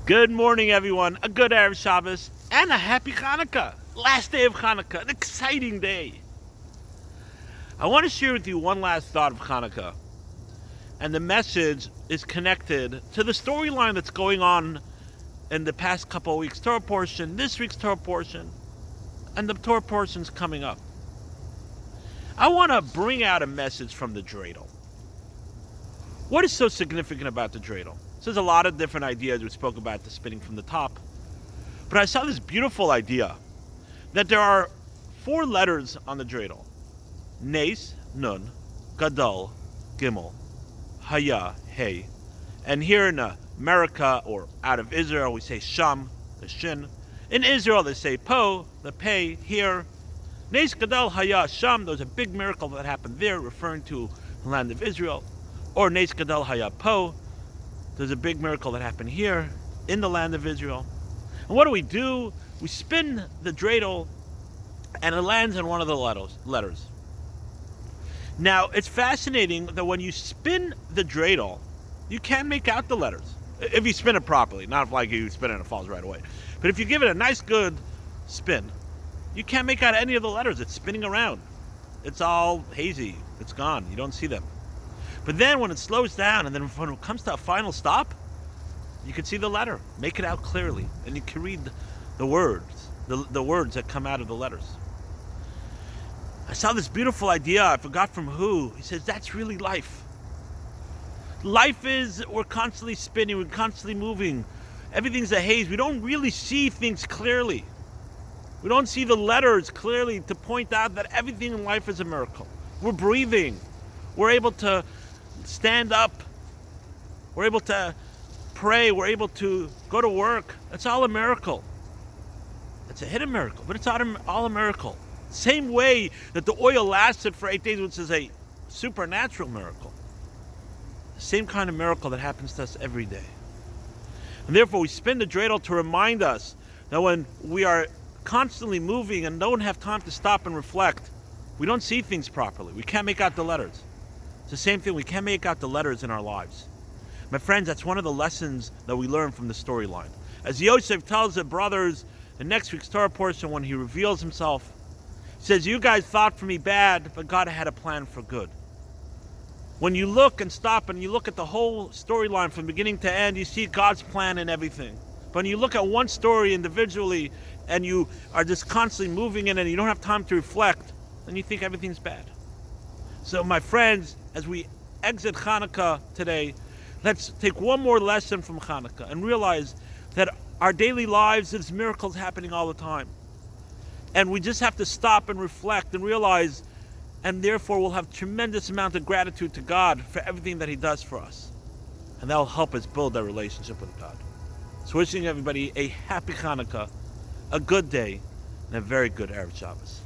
Good morning, everyone. A good Erev Shabbos and a happy Hanukkah. Last day of Hanukkah, an exciting day. I want to share with you one last thought of Hanukkah. And the message is connected to the storyline that's going on in the past couple of weeks' Torah portion, this week's Torah portion, and the Torah portions coming up. I want to bring out a message from the Dreidel. What is so significant about the Dreidel? So there's a lot of different ideas. We spoke about the spinning from the top. But I saw this beautiful idea that there are 4 letters on the Dreidel. Nes, Nun, Gadol, Gimel, Haya, Hey. And here in America, or out of Israel, we say Sham, the Shin. In Israel, they say Po, the Pei. Here, Nes, Gadol, Haya, Sham. There's a big miracle that happened there, referring to the land of Israel. Or Nes, Gadol, Haya, Po. There's a big miracle that happened here in the land of Israel. And what do? We spin the dreidel and it lands on one of the letters. Now, it's fascinating that when you spin the dreidel, you can make out the letters. If you spin it properly, not like you spin it and it falls right away. But if you give it a nice, good spin, you can't make out any of the letters. It's spinning around. It's all hazy. It's gone. You don't see them. But then when it slows down and then when it comes to a final stop, you can see the letter. Make it out clearly. And you can read the words, the words that come out of the letters. I saw this beautiful idea. I forgot from who. He says, that's really life. Life is, we're constantly spinning. We're constantly moving. Everything's a haze. We don't really see things clearly. We don't see the letters clearly to point out that everything in life is a miracle. We're breathing. We're able to stand up. We're able to pray. We're able to go to work. It's all a miracle. It's a hidden miracle, but it's all a miracle. Same way that the oil lasted for 8 days, which is a supernatural miracle. The same kind of miracle that happens to us every day. And therefore, we spin the dreidel to remind us that when we are constantly moving and don't have time to stop and reflect, we don't see things properly. We can't make out the letters. It's the same thing. We can't make out the letters in our lives. My friends, that's one of the lessons that we learn from the storyline. As Yosef tells the brothers in next week's Torah portion, when he reveals himself, he says, you guys thought for me bad, but God had a plan for good. When you look and stop and you look at the whole storyline from beginning to end, you see God's plan in everything. But when you look at one story individually and you are just constantly moving in it and you don't have time to reflect, then you think everything's bad. So my friends, as we exit Hanukkah today, let's take one more lesson from Hanukkah and realize that our daily lives, there's miracles happening all the time. And we just have to stop and reflect and realize, and therefore we'll have tremendous amount of gratitude to God for everything that He does for us. And that will help us build our relationship with God. So wishing everybody a happy Hanukkah, a good day, and a very good Erev Shabbos.